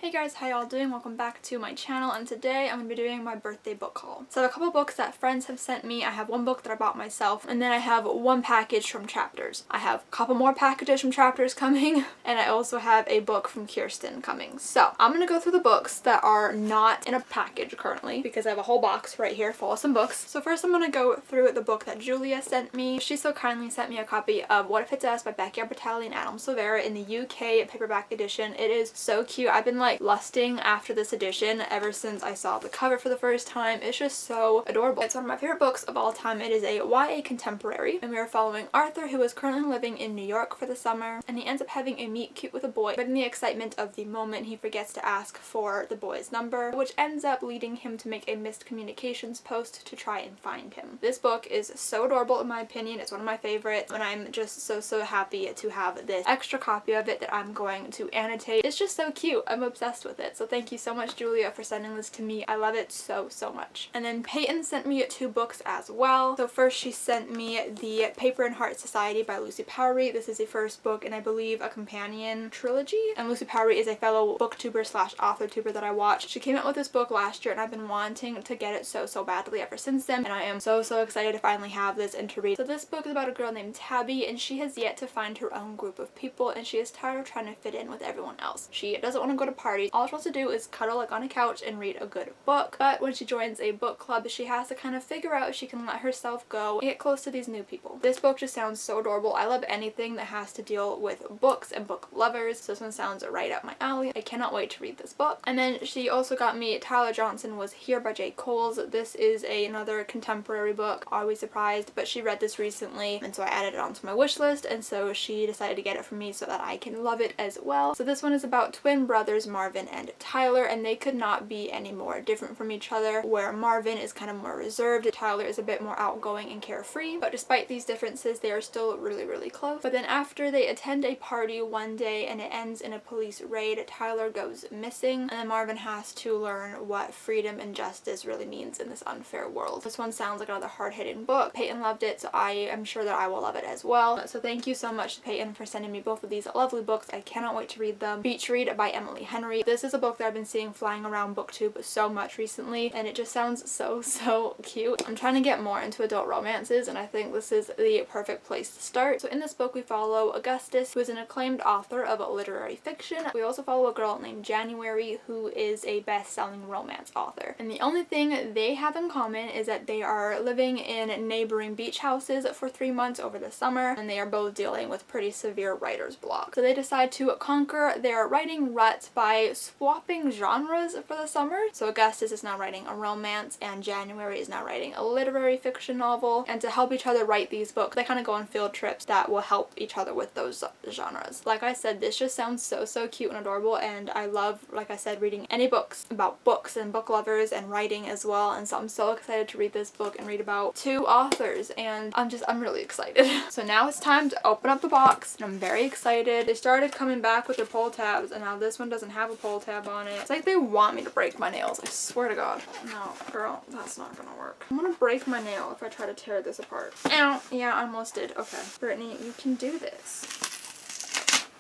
Hey guys, how y'all doing? Welcome back to my channel, and today I'm going to be doing my birthday book haul. So I have a couple books that friends have sent me. I have one book that I bought myself, and then I have one package from Chapters. I have a couple more packages from Chapters coming, and I also have a book from Kirsten coming. So I'm going to go through the books that are not in a package currently, because I have a whole box right here full of some books. So first I'm going to go through the book that Julia sent me. She so kindly sent me a copy of What If It's Us by Backyard Battalion and Adam Silvera in the UK paperback edition. It is so cute. I've been like lusting after this edition ever since I saw the cover for the first time. It's just so adorable. It's one of my favorite books of all time. It is a YA contemporary, and we are following Arthur, who is currently living in New York for the summer, and he ends up having a meet cute with a boy, but in the excitement of the moment he forgets to ask for the boy's number, which ends up leading him to make a missed communications post to try and find him. This book is so adorable in my opinion. It's one of my favorites, and I'm just so happy to have this extra copy of it that I'm going to annotate. It's just so cute. I'm obsessed with it. So thank you so much, Julia, for sending this to me. I love it so much. And then Peyton sent me two books as well. So first she sent me the Paper and Heart Society by Lucy Powery. This is the first book in, I believe, a companion trilogy. And Lucy Powery is a fellow booktuber slash author tuber that I watch. She came out with this book last year, and I've been wanting to get it so badly ever since then. And I am so excited to finally have this and to read. So this book is about a girl named Tabby, and she has yet to find her own group of people, and she is tired of trying to fit in with everyone else. She doesn't want to go to parties. All she wants to do is cuddle like on a couch and read a good book. But when she joins a book club, she has to kind of figure out if she can let herself go and get close to these new people. This book just sounds so adorable. I love anything that has to deal with books and book lovers, so this one sounds right up my alley. I cannot wait to read this book. And then she also got me Tyler Johnson Was Here by J. Coles. This is another contemporary book. Always surprised, but she read this recently, and so I added it onto my wish list, and so she decided to get it for me so that I can love it as well. So this one is about twin brothers Marvin and Tyler, and they could not be any more different from each other, where Marvin is kind of more reserved, Tyler is a bit more outgoing and carefree, but despite these differences they are still really close. But then after they attend a party one day and it ends in a police raid, Tyler goes missing, and then Marvin has to learn what freedom and justice really means in this unfair world. This one sounds like another hard-hitting book. Peyton loved it, so I am sure that I will love it as well. So thank you so much to Peyton for sending me both of these lovely books. I cannot wait to read them. Beach Read by Emily Henry. This is a book that I've been seeing flying around BookTube so much recently, and it just sounds so cute. I'm trying to get more into adult romances, and I think this is the perfect place to start. So in this book we follow Augustus, who is an acclaimed author of literary fiction. We also follow a girl named January, who is a best-selling romance author. And the only thing they have in common is that they are living in neighboring beach houses for 3 months over the summer, and they are both dealing with pretty severe writer's block. So they decide to conquer their writing rut by swapping genres for the summer. So Augustus is now writing a romance, and January is now writing a literary fiction novel, and to help each other write these books they kind of go on field trips that will help each other with those genres. Like I said, this just sounds so cute and adorable, and I love, like I said, reading any books about books and book lovers and writing as well, and so I'm so excited to read this book and read about two authors, and I'm really excited. So now it's time to open up the box, and I'm very excited. They started coming back with their pull tabs, and now this one doesn't have a pull tab on it. It's like they want me to break my nails. I swear to God. No, girl, that's not gonna work. I'm gonna break my nail if I try to tear this apart. Ow! Yeah, I almost did. Okay. Brittany, you can do this.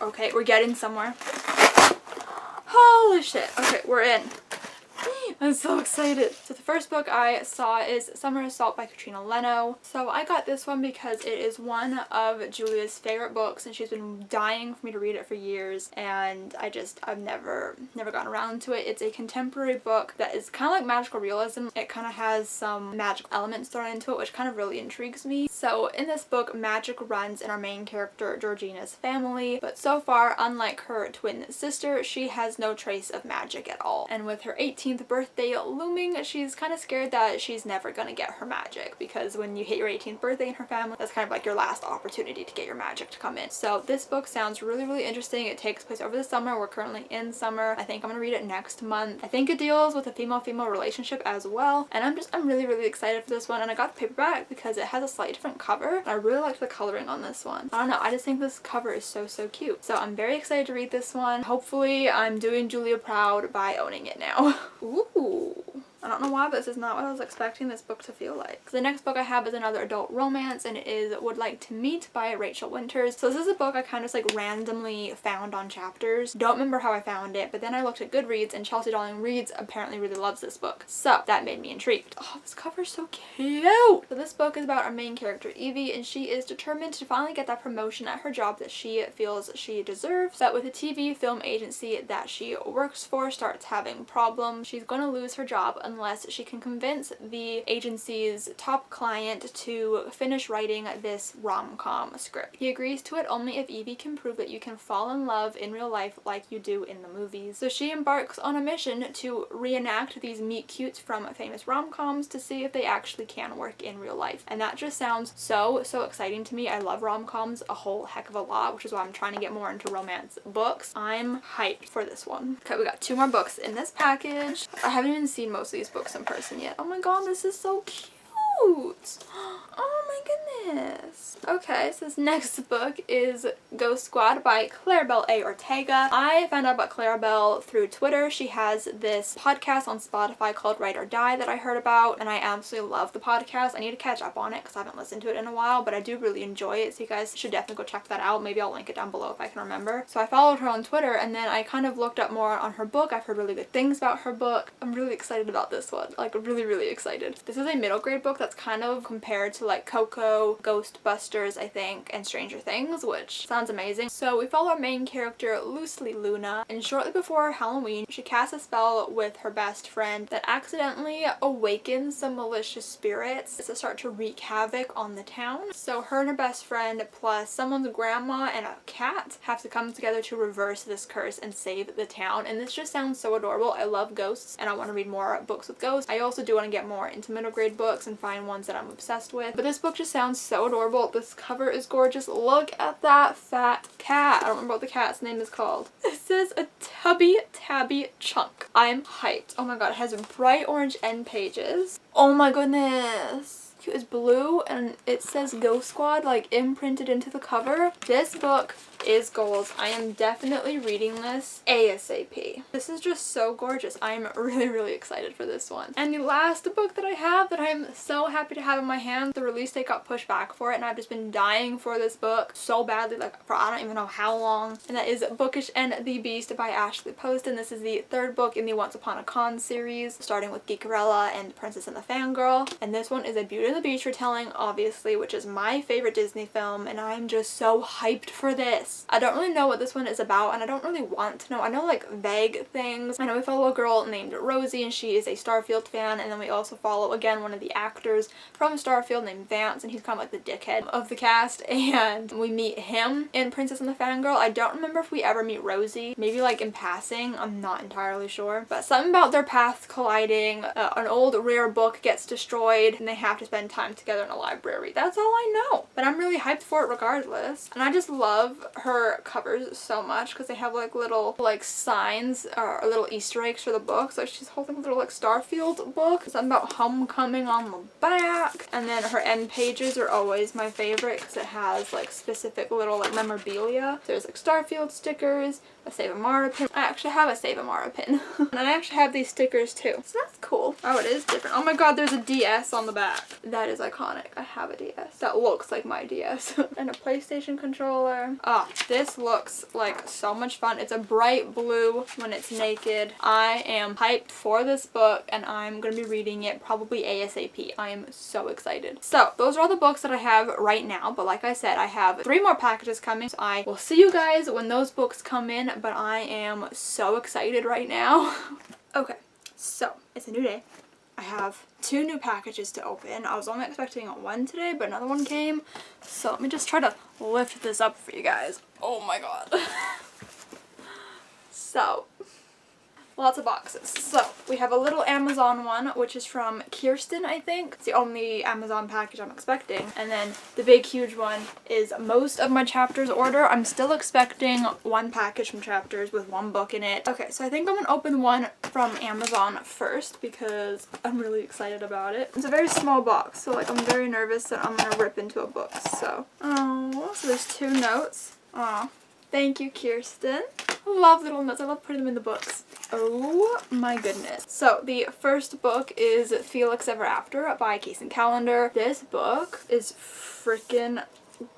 Okay, we're getting somewhere. Holy shit. Okay, we're in. I'm so excited. So the first book I saw is Summer Assault by Katrina Leno. So I got this one because it is one of Julia's favorite books, and she's been dying for me to read it for years, and I've never gotten around to it. It's a contemporary book that is kind of like magical realism. It kind of has some magical elements thrown into it, which kind of really intrigues me. So in this book, magic runs in our main character Georgina's family, but so far, unlike her twin sister, she has no trace of magic at all. And with her 18th birthday looming, she's kind of scared that she's never gonna get her magic, because when you hit your 18th birthday in her family, that's kind of like your last opportunity to get your magic to come in. So this book sounds really interesting. It takes place over the summer. We're currently in summer. I think I'm gonna read it next month. I think it deals with a female-female relationship as well, and I'm really excited for this one. And I got the paperback because it has a slightly different cover, and I really like the coloring on this one. I don't know, I just think this cover is so cute. So I'm very excited to read this one. Hopefully I'm doing Julia proud by owning it now. Ooh. I don't know why, but this is not what I was expecting this book to feel like. The next book I have is another adult romance, and it is Would Like to Meet by Rachel Winters. So this is a book I kind of just like randomly found on Chapters. Don't remember how I found it, but then I looked at Goodreads and Chelsea Darling Reads apparently really loves this book. So that made me intrigued. Oh, this cover's so cute! So this book is about our main character Evie, and she is determined to finally get that promotion at her job that she feels she deserves. But with the TV film agency that she works for starts having problems, she's going to lose her job unless she can convince the agency's top client to finish writing this rom-com script. He agrees to it only if Evie can prove that you can fall in love in real life like you do in the movies. So she embarks on a mission to reenact these meet-cutes from famous rom-coms to see if they actually can work in real life. And that just sounds so exciting to me. I love rom-coms a whole heck of a lot, which is why I'm trying to get more into romance books. I'm hyped for this one. Okay, we got 2 more books in this package. I haven't even seen most of these books in person yet. Oh my god, this is so cute! Oh my goodness. Okay, so this next book is Ghost Squad by Claribel A. Ortega. I found out about Claribel through Twitter. She has this podcast on Spotify called Write or Die that I heard about, and I absolutely love the podcast. I need to catch up on it because I haven't listened to it in a while, but I do really enjoy it, so you guys should definitely go check that out. Maybe I'll link it down below if I can remember. So I followed her on Twitter, and then I kind of looked up more on her book. I've heard really good things about her book. I'm really excited about this one. Like, really excited. This is a middle grade book that's kind of compared to like Coco, Ghostbusters, I think, and Stranger Things, which sounds amazing. So we follow our main character, Loosely Luna, and shortly before Halloween, she casts a spell with her best friend that accidentally awakens some malicious spirits that start to wreak havoc on the town. So her and her best friend, plus someone's grandma and a cat, have to come together to reverse this curse and save the town. And this just sounds so adorable. I love ghosts, and I want to read more books with ghosts. I also do want to get more into middle grade books and find ones that I'm obsessed with. But this book just sounds so adorable. This cover is gorgeous. Look at that fat cat. I don't remember what the cat's name is called. It says a Tubby Tabby Chunk. I'm hyped. Oh my god, it has bright orange end pages. Oh my goodness. It's blue and it says Ghost Squad like imprinted into the cover. This book is goals. I am definitely reading this ASAP. This is just so gorgeous. I'm really excited for this one. And the last book that I have that I'm so happy to have in my hands, the release date got pushed back for it, and I've just been dying for this book so badly, like for I don't even know how long, and that is Bookish and the Beast by Ashley Poston. This is the 3rd book in the Once Upon a Con series, starting with Geekerella and Princess and the Fangirl. And this one is a Beauty and the Beast retelling, obviously, which is my favorite Disney film, and I'm just so hyped for this. I don't really know what this one is about, and I don't really want to know. I know like vague things. I know we follow a girl named Rosie, and she is a Starfield fan, and then we also follow again one of the actors from Starfield named Vance, and he's kind of like the dickhead of the cast, and we meet him in Princess and the Fangirl. I don't remember if we ever meet Rosie, maybe like in passing, I'm not entirely sure, but something about their paths colliding, an old rare book gets destroyed, and they have to spend time together in a library. That's all I know, but I'm really hyped for it regardless. And I just love her covers so much because they have like little like signs or little Easter eggs for the book. So she's holding a little like Starfield book, something about homecoming on the back, and then her end pages are always my favorite because it has like specific little like memorabilia. There's like Starfield stickers, a Save Amara pin. I actually have a Save Amara pin. And I actually have these stickers too, so that's cool. Oh, it is different. Oh my god, there's a DS on the back. That is iconic. I have a DS that looks like my DS. And a PlayStation controller. Oh, this looks like so much fun. It's a bright blue when it's naked. I am hyped for this book, and I'm gonna be reading it probably ASAP. I am so excited. So those are all the books that I have right now, but like I said, I have 3 more packages coming, so I will see you guys when those books come in, but I am so excited right now. Okay, so it's a new day. I have 2 new packages to open. I was only expecting 1 today, but another one came. So let me just try to lift this up for you guys. Oh my god. So, lots of boxes. So, we have a little Amazon one, which is from Kirsten, I think. It's the only Amazon package I'm expecting. And then the big, huge one is most of my Chapters order. I'm still expecting 1 package from Chapters with 1 book in it. Okay, so I think I'm gonna open one from Amazon first because I'm really excited about it. It's a very small box, so like I'm very nervous that I'm gonna rip into a book. So, oh, so there's 2 notes. Aw. Thank you, Kirsten. I love little notes. I love putting them in the books. Oh my goodness. So the first book is Felix Ever After by Casey Calendar. This book is freaking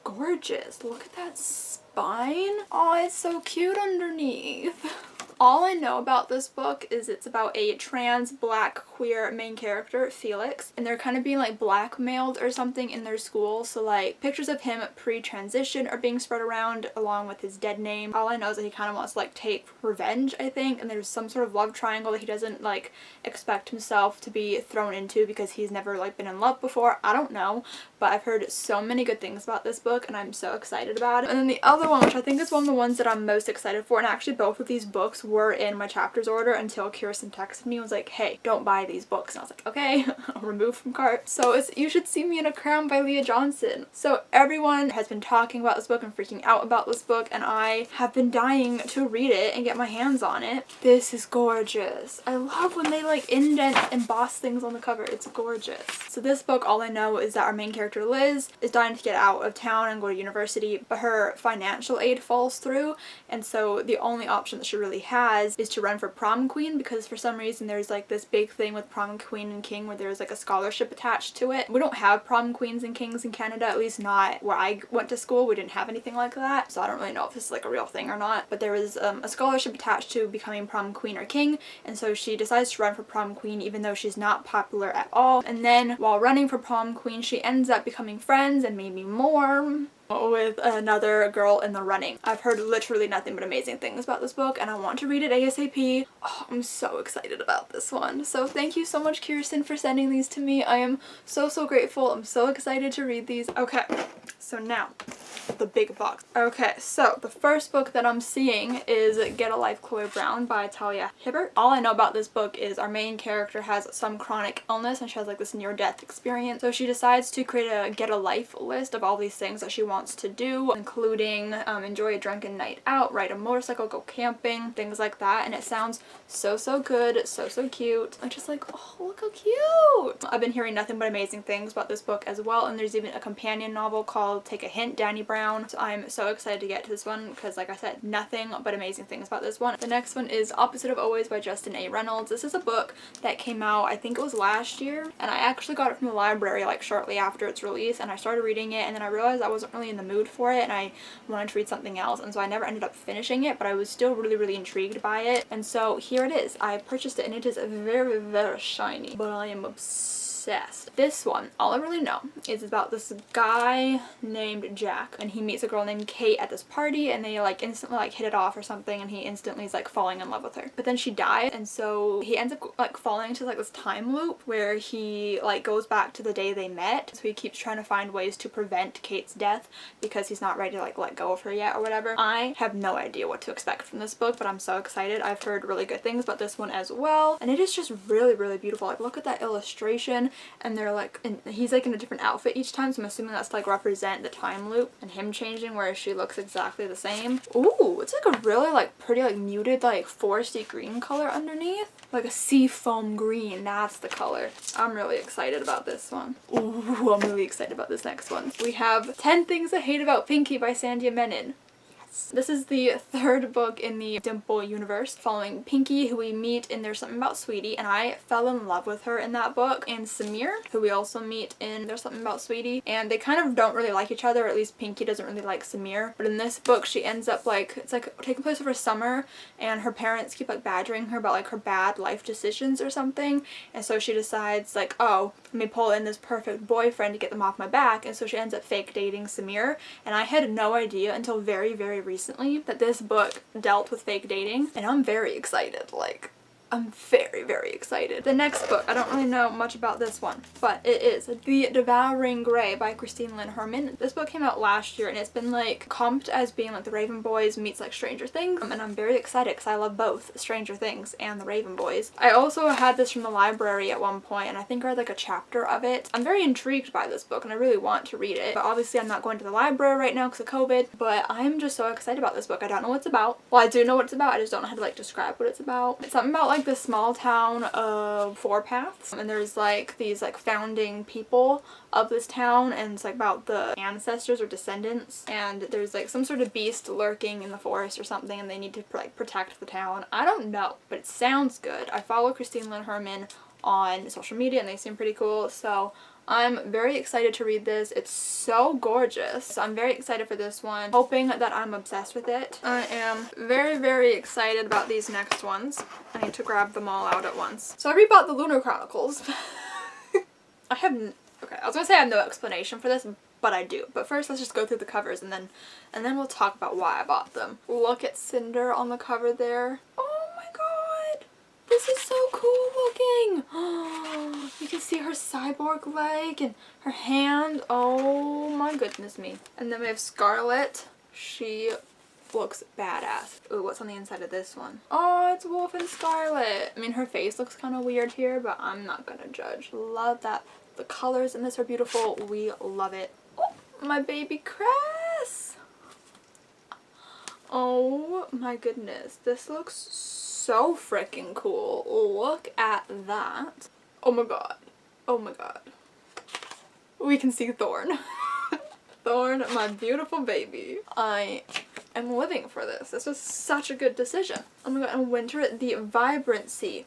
gorgeous. Look at that spine. Oh, it's so cute underneath. All I know about this book is it's about a trans black queer main character, Felix, and they're kind of being like blackmailed or something in their school. So like pictures of him pre-transition are being spread around along with his dead name. All I know is that he kind of wants to like take revenge, I think, and there's some sort of love triangle that he doesn't like expect himself to be thrown into because he's never like been in love before. I don't know, but I've heard so many good things about this book and I'm so excited about it. And then the other one, which I think is one of the ones that I'm most excited for, and actually both of these books were in my chapters order until Kirsten texted me and was like, hey, don't buy these books. And I was like, okay, I'll remove from cart. So it's You Should See Me in a Crown by Leah Johnson. So everyone has been talking about this book and freaking out about this book, and I have been dying to read it and get my hands on it. This is gorgeous. I love when they like indent and emboss things on the cover. It's gorgeous. So this book, all I know is that our main character Liz is dying to get out of town and go to university, but her financial aid falls through, and so the only option that she really has is to run for prom queen, because for some reason there's like this big thing with prom queen and king where there's like a scholarship attached to it. We don't have prom queens and kings in Canada, at least not where I went to school. We didn't have anything like that, so I don't really know if this is like a real thing or not, but there was a scholarship attached to becoming prom queen or king, and so she decides to run for prom queen even though she's not popular at all. And then while running for prom queen, she ends up becoming friends and maybe more with another girl in the running. I've heard literally nothing but amazing things about this book and I want to read it ASAP. Oh, I'm so excited about this one. So thank you so much, Kirsten, for sending these to me. I am so grateful. I'm so excited to read these. Okay, so now the big box. Okay, so the first book that I'm seeing is Get a Life, Chloe Brown by Talia Hibbert. All I know about this book is our main character has some chronic illness and she has like this near-death experience. So she decides to create a get a life list of all these things that she wants to do, including enjoy a drunken night out, ride a motorcycle, go camping, things like that. And it sounds so good, so cute. I'm just like, oh, look how cute. I've been hearing nothing but amazing things about this book as well, and there's even a companion novel called Take a Hint, Danny Brown. So I'm so excited to get to this one because, like I said, nothing but amazing things about this one. The next one is Opposite of Always by Justin A. Reynolds. This is a book that came out, I think it was last year, and I actually got it from the library like shortly after its release, and I started reading it and then I realized I wasn't really in the mood for it and I wanted to read something else, and so I never ended up finishing it, but I was still really intrigued by it, and so here it is. I purchased it and it is very shiny, but I am obsessed. This one, all I really know is about this guy named Jack, and he meets a girl named Kate at this party, and they like instantly like hit it off or something, and he instantly is like falling in love with her. But then she dies, and so he ends up like falling into like this time loop where he like goes back to the day they met. So he keeps trying to find ways to prevent Kate's death because he's not ready to like let go of her yet or whatever. I have no idea what to expect from this book, but I'm so excited. I've heard really good things about this one as well, and it is just really beautiful. Like, look at that illustration, and they're like, and he's like in a different outfit each time, so I'm assuming that's to like represent the time loop and him changing, whereas she looks exactly the same. Ooh, it's like a really like pretty like muted like foresty green color underneath, like a sea foam green. That's the color. I'm really excited about this one. Ooh, I'm really excited about this next one. We have 10 Things I Hate About Pinky by Sandhya Menon. This is the third book in the Dimple universe, following Pinky, who we meet in There's Something About Sweetie, and I fell in love with her in that book, and Samir, who we also meet in There's Something About Sweetie, and they kind of don't really like each other, or at least Pinky doesn't really like Samir. But in this book she ends up like, it's like taking place over summer, and her parents keep like badgering her about like her bad life decisions or something, and so she decides like, oh, let me pull in this perfect boyfriend to get them off my back, and so she ends up fake dating Samir. And I had no idea until very recently that this book dealt with fake dating, and I'm very excited. Like, I'm very excited. The next book, I don't really know much about this one, but it is The Devouring Grey by Christine Lynn Herman. This book came out last year, and it's been like comped as being like The Raven Boys meets like Stranger Things, and I'm very excited because I love both Stranger Things and The Raven Boys. I also had this from the library at one point, and I think I read like a chapter of it. I'm very intrigued by this book and I really want to read it, but obviously I'm not going to the library right now because of COVID, but I'm just so excited about this book. I don't know what it's about. Well, I do know what it's about, I just don't know how to like describe what it's about. It's something about like like this small town of Four Paths, and there's like these like founding people of this town, and it's like about the ancestors or descendants, and there's like some sort of beast lurking in the forest or something, and they need to like protect the town. I don't know, but it sounds good. I follow Christine Lynn Herman on social media and they seem pretty cool, so I'm very excited to read this. It's so gorgeous. So I'm very excited for this one, hoping that I'm obsessed with it. I am very, very excited about these next ones. I need to grab them all out at once. So I rebought the Lunar Chronicles. Okay, I was gonna say I have no explanation for this, but I do. But first, let's just go through the covers and then we'll talk about why I bought them. Look at Cinder on the cover there. Oh my god! This is so cool looking! You can see her cyborg leg and her hand. Oh my goodness me. And then we have Scarlet. She looks badass. Ooh, what's on the inside of this one? Oh, it's Wolf and Scarlet. I mean, her face looks kind of weird here, but I'm not gonna judge. Love that. The colors in this are beautiful. We love it. Oh, my baby Cress! Oh my goodness. This looks so freaking cool. Look at that. Oh my god. Oh my god. We can see Thorn. Thorn, my beautiful baby. I am living for this. This was such a good decision. Oh my god, and Winter, the vibrancy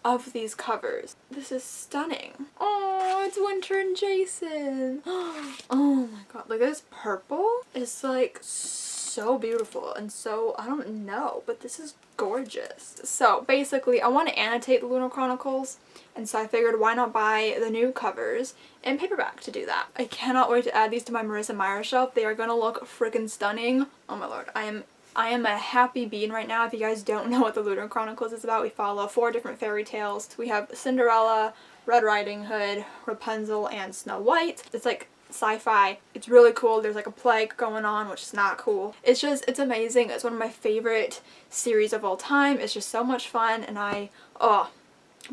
of these covers. This is stunning. Oh, it's Winter and Jason. Oh my god, like this purple is like so beautiful and so, I don't know, but this is gorgeous. So basically I want to annotate the Lunar Chronicles, and so I figured why not buy the new covers in paperback to do that. I cannot wait to add these to my Marissa Meyer shelf. They are gonna look freaking stunning. Oh my lord, I am a happy bean right now. If you guys don't know what the Lunar Chronicles is about, we follow 4 different fairy tales. We have Cinderella, Red Riding Hood, Rapunzel, and Snow White. It's like sci-fi. It's really cool. There's like a plague going on, which is not cool. It's amazing. It's one of my favorite series of all time. It's just so much fun, and I'm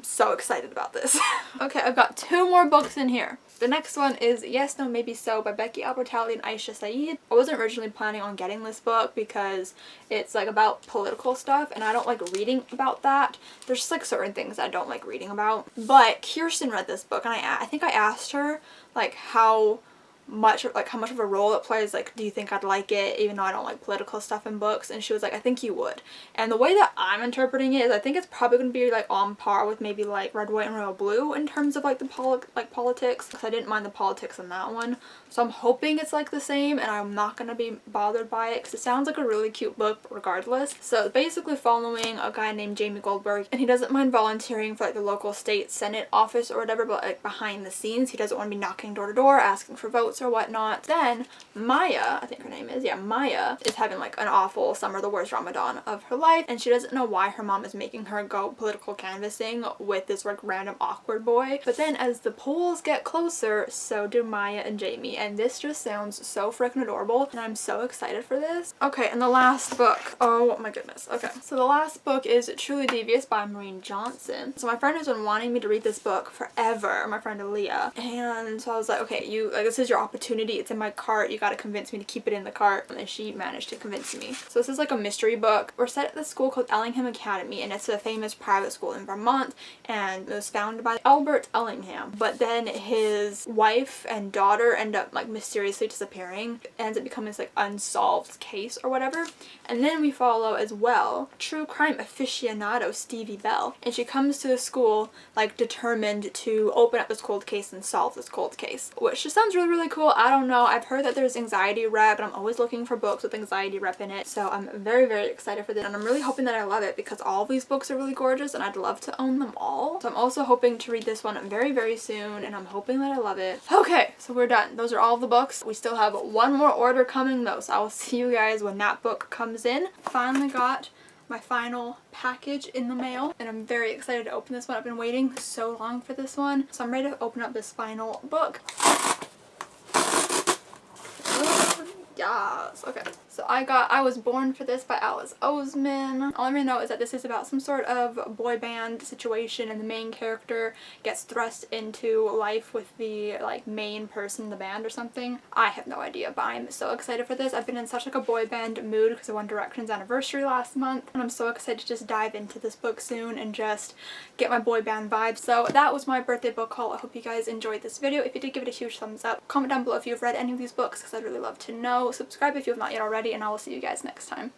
so excited about this. Okay, I've got 2 more books in here. The next one is Yes, No, Maybe So by Becky Albertalli and Aisha Saeed. I wasn't originally planning on getting this book because it's like about political stuff, and I don't like reading about that. There's just like certain things I don't like reading about. But Kirsten read this book, and I think I asked her like how much of a role it plays, like, do you think I'd like it even though I don't like political stuff in books, and she was like, I think you would. And the way that I'm interpreting it is I think it's probably going to be like on par with maybe like Red, White, and Royal Blue in terms of like the politics, because I didn't mind the politics in that one. So I'm hoping it's like the same and I'm not going to be bothered by it because it sounds like a really cute book regardless. So it's basically following a guy named Jamie Goldberg, and he doesn't mind volunteering for like the local state senate office or whatever, but like behind the scenes he doesn't want to be knocking door to door asking for votes or whatnot. Then Maya, I think her name is, yeah, Maya is having like an awful summer, the worst Ramadan of her life, and she doesn't know why her mom is making her go political canvassing with this like random awkward boy. But then as the polls get closer, so do Maya and Jamie, and this just sounds so freaking adorable, and I'm so excited for this. Okay, and the last book, oh my goodness. Okay, so the last book is Truly Devious by Maureen Johnson. So my friend has been wanting me to read this book forever, my friend Aaliyah, and so I was like, okay, this is your opportunity. It's in my cart. You gotta convince me to keep it in the cart. And she managed to convince me. So this is like a mystery book. We're set at this school called Ellingham Academy, and it's a famous private school in Vermont, and it was founded by Albert Ellingham. But then his wife and daughter end up like mysteriously disappearing. It ends up becoming this like unsolved case or whatever. And then we follow as well true crime aficionado Stevie Bell, and she comes to the school like determined to open up this cold case and solve this cold case, which just sounds really, really cool. I don't know. I've heard that there's anxiety rep, and I'm always looking for books with anxiety rep in it. So I'm very, very excited for this, and I'm really hoping that I love it because all of these books are really gorgeous and I'd love to own them all. So I'm also hoping to read this one very, very soon, and I'm hoping that I love it. Okay, so we're done. Those are all the books. We still have one more order coming though, so I will see you guys when that book comes in. Finally got my final package in the mail, and I'm very excited to open this one. I've been waiting so long for this one, so I'm ready to open up this final book. Yes. Okay, So I Was Born for this by Alice Oseman. All I really know is that this is about some sort of boy band situation and the main character gets thrust into life with the like main person in the band or something. I have no idea, but I'm so excited for this. I've been in such like a boy band mood because of One Direction's anniversary last month, and I'm so excited to just dive into this book soon and just get my boy band vibes. So that was my birthday book haul. I hope you guys enjoyed this video. If you did, give it a huge thumbs up. Comment down below if you've read any of these books because I'd really love to know. Subscribe if you have not yet already, and I will see you guys next time.